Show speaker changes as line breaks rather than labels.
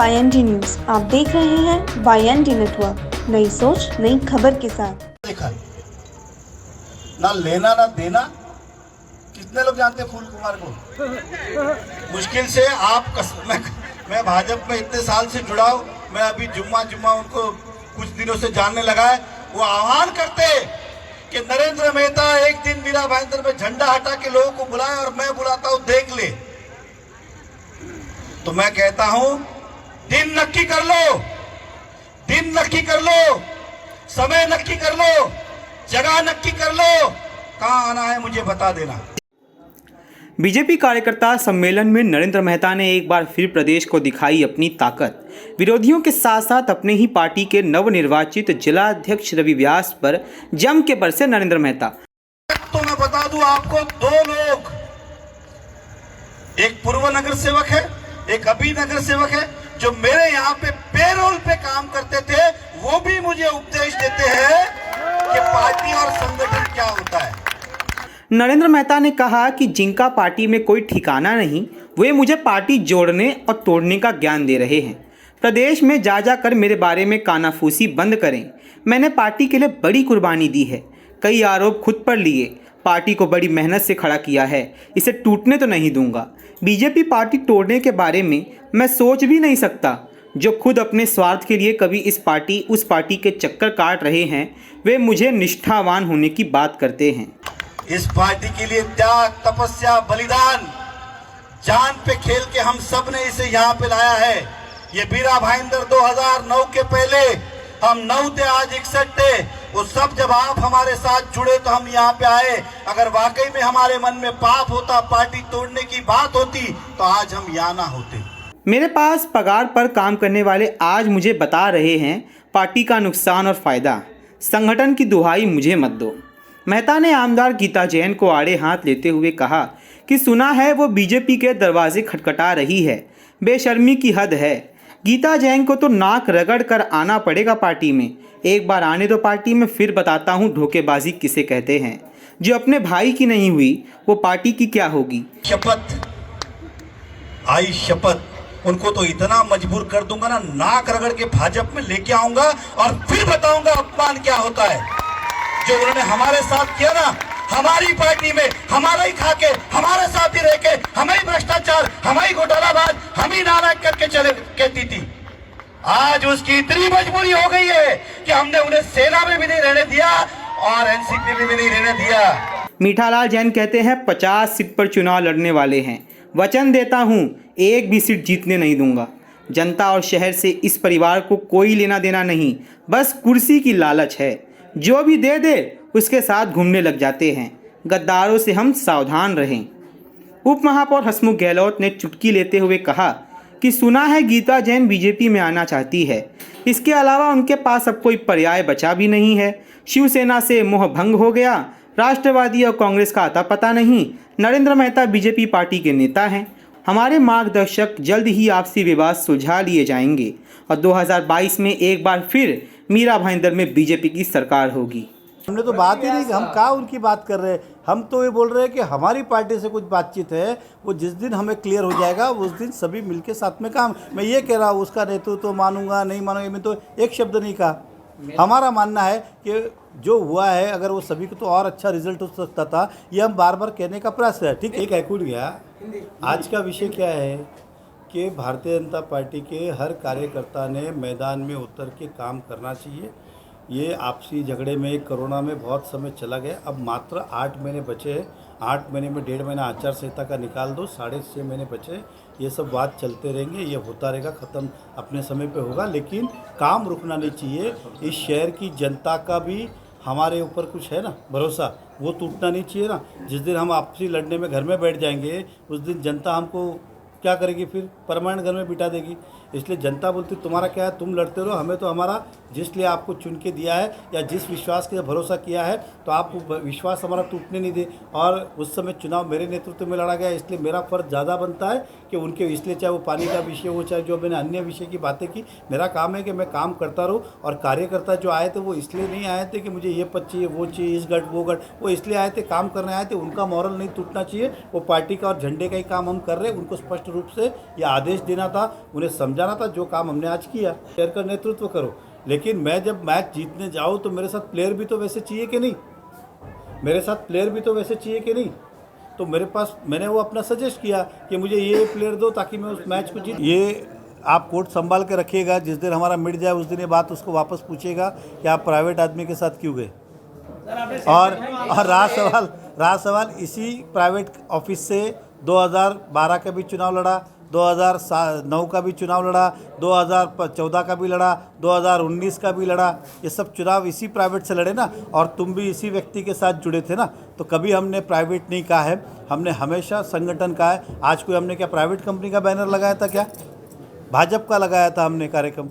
YND news. आप देख रहे हैं YND नेटवर्क, नई सोच नई खबर के साथ।
देखा ना लेना ना देना। कितने लोग जानते हैं फूल कुमार को? मुश्किल से आप मैं भाजपा में इतने साल से जुड़ा हूं। मैं अभी जुम्मा उनको कुछ दिनों से जानने लगा है। वो आह्वान करते कि नरेंद्र मेहता एक दिन मीरा भाईंदर में झंडा हटा के लोगों को बुलाए और मैं बुलाता हूं, देख ले। तो मैं कहता हूं दिन नक्की कर लो, दिन नक्की कर लो, समय नक्की कर लो, जगह नक्की कर लो, कहां आना है मुझे बता देना।
बीजेपी कार्यकर्ता सम्मेलन में नरेंद्र मेहता ने एक बार फिर प्रदेश को दिखाई अपनी ताकत। विरोधियों के साथ साथ अपने ही पार्टी के नवनिर्वाचित जिलाध्यक्ष रवि व्यास पर जम के बरसे नरेंद्र मेहता।
तो मैं बता दूं आपको, दो लोग, एक पूर्व नगर सेवक है, एक अभी नगर सेवक है, जो मेरे यहाँ पे पेरोल पे काम करते थे, वो भी मुझे उपदेश देते हैं कि पार्टी और संगठन क्या होता है।
नरेंद्र मेहता ने कहा कि जिनका पार्टी में कोई ठिकाना नहीं, वे मुझे पार्टी जोड़ने और तोड़ने का ज्ञान दे रहे हैं। प्रदेश में जा कर मेरे बारे में कानाफूसी बंद करें। मैंने पार्टी के लिए बड़ी कुर्बानी दी है, कई आरोप खुद पर लिए, पार्टी को बड़ी मेहनत से खड़ा किया है, इसे टूटने तो नहीं दूंगा। बीजेपी पार्टी तोड़ने के बारे में मैं सोच भी नहीं सकता। जो खुद अपने स्वार्थ के लिए कभी इस पार्टी उस पार्टी के चक्कर काट रहे हैं, वे मुझे निष्ठावान होने की बात करते हैं।
इस पार्टी के लिए त्याग, तपस्या, बलिदान, जान पे खेल के हम सब ने इसे यहाँ पे लाया है। ये मीरा भाईंदर 2009 के पहले हम 9 थे, आज 61 थे। वो सब जब आप हमारे साथ जुड़े तो हम यहाँ पे आए। अगर वाकई में हमारे मन में पाप होता, पार्टी तोड़ने की बात होती, तो आज हम यहाँ ना होते।
मेरे पास पगार पर काम करने वाले आज मुझे बता रहे हैं पार्टी का नुकसान और फायदा। संगठन की दुहाई मुझे मत दो। मेहता ने आमदार गीता जैन को आड़े हाथ लेते हुए कहा कि सुना है वो बीजेपी के दरवाजे खटखटा रही है। बेशर्मी की हद है। गीता जैन को तो नाक रगड़ कर आना पड़ेगा पार्टी में। एक बार आने दो पार्टी में, फिर बताता हूँ धोखेबाजी किसे कहते हैं। जो अपने भाई की नहीं हुई वो पार्टी की क्या होगी।
शपथ आई, शपथ, उनको तो इतना मजबूर कर दूंगा ना, नाक रगड़ के भाजपा में लेके आऊंगा और फिर बताऊंगा अपमान क्या होता है। जो उन्होंने हमारे साथ किया ना, हमारी पार्टी में हमारा ही खाके, हमारे साथ ही रह के, हमें ही भ्रष्टाचार, हमें ही घोटालाबाज, हम ही नालायक करके चले कहती थी। आज उसकी इतनी मजबूरी हो गई है कि हमने उन्हें सेना में भी नहीं रहने दिया और एनसीपी में भी नहीं रहने दिया।
मीठालाल जैन कहते हैं 50 सीट पर चुनाव लड़ने वाले हैं। वचन देता हूं एक भी सीट जीतने नहीं दूंगा। जनता और शहर से इस परिवार को कोई लेना देना नहीं, बस कुर्सी की लालच है। जो भी दे दे उसके साथ घूमने लग जाते हैं। गद्दारों से हम सावधान रहें। उप महापौर हसमुख गहलोत ने चुटकी लेते हुए कहा कि सुना है गीता जैन बीजेपी में आना चाहती है। इसके अलावा उनके पास अब कोई पर्याय बचा भी नहीं है। शिवसेना से मोह भंग हो गया। राष्ट्रवादी और कांग्रेस का आता पता नहीं। नरेंद्र मेहता बीजेपी पार्टी के नेता हैं। हमारे मार्गदर्शक जल्द ही आपसी विवाद सुलझा लिए जाएंगे और 2022 में एक बार फिर मीरा भाईंदर में बीजेपी की सरकार होगी।
हमने तो बात ही नहीं, हम कहाँ उनकी बात कर रहे हैं। हम तो ये बोल रहे हैं कि हमारी पार्टी से कुछ बातचीत है, वो जिस दिन हमें क्लियर हो जाएगा उस दिन सभी मिलके साथ में काम। मैं ये कह रहा हूँ उसका नेतृत्व तो मानूंगा नहीं मानूंगा, मैं तो एक शब्द नहीं कहा। हमारा मानना है कि जो हुआ है, अगर वो सभी को तो और अच्छा रिजल्ट हो सकता था, ये हम बार बार कहने का प्रयास है। ठीक, एक एकूट गया। आज का विषय क्या है कि भारतीय जनता पार्टी के हर कार्यकर्ता ने मैदान में उतर के काम करना चाहिए। ये आपसी झगड़े में कोरोना में बहुत समय चला गया। अब मात्र 8 महीने बचे हैं। 8 महीने में 1.5 महीना आचार संहिता का निकाल दो, 6.5 महीने बचे। ये सब बात चलते रहेंगे, ये होता रहेगा, ख़त्म अपने समय पे होगा, लेकिन काम रुकना नहीं चाहिए। इस शहर की जनता का भी हमारे ऊपर कुछ है ना भरोसा, वो टूटना नहीं चाहिए ना। जिस दिन हम आपसी लड़ने में घर में बैठ जाएंगे, उस दिन जनता हमको क्या करेगी, फिर परमानेंट घर में बिठा देगी। इसलिए जनता बोलती तुम्हारा क्या है, तुम लड़ते रहो, हमें तो हमारा जिसलिए आपको चुन के दिया है या जिस विश्वास के भरोसा किया है, तो आप विश्वास हमारा टूटने नहीं दे। और उस समय चुनाव मेरे नेतृत्व में लड़ा गया, इसलिए मेरा फ़र्ज ज़्यादा बनता है कि उनके, इसलिए चाहे वो पानी का विषय हो, चाहे जो मैंने अन्य विषय की बातें की, मेरा काम है कि मैं काम करता रहूँ। और कार्यकर्ता जो आए थे वो इसलिए नहीं आए थे कि मुझे ये पद चाहिए, वो चाहिए, इस गढ़ वो गढ़, वो इसलिए आए थे, काम करने आए थे। उनका मॉरल नहीं टूटना चाहिए। वो पार्टी का और झंडे का ही काम हम कर रहे हैं। उनको स्पष्ट रूप से ये आदेश देना था, उन्हें समझाना था, जो काम हमने आज किया। शेयर कर नेतृत्व करो, लेकिन मैं जब मैच जीतने जाऊँ तो मेरे साथ प्लेयर भी तो वैसे चाहिए कि नहीं, मेरे साथ प्लेयर भी तो वैसे चाहिए कि नहीं। तो मेरे पास, मैंने वो अपना सजेस्ट किया कि मुझे ये प्लेयर दो ताकि मैं उस मैच को जीत। ये आप कोर्ट संभाल के रखिएगा, जिस दिन हमारा मिट जाए उस दिन ये बात उसको वापस पूछेगा कि आप प्राइवेट आदमी के साथ क्यों गए। और रहा सवाल इसी प्राइवेट ऑफिस से 2012 का भी चुनाव लड़ा, 2009 का भी चुनाव लड़ा, 2014 का भी लड़ा, 2019 का भी लड़ा। ये सब चुनाव इसी प्राइवेट से लड़े ना, और तुम भी इसी व्यक्ति के साथ जुड़े थे ना। तो कभी हमने प्राइवेट नहीं कहा है, हमने हमेशा संगठन कहा है। आज कोई हमने क्या प्राइवेट कंपनी का बैनर लगाया था? क्या भाजपा का लगाया था हमने कार्यक्रम?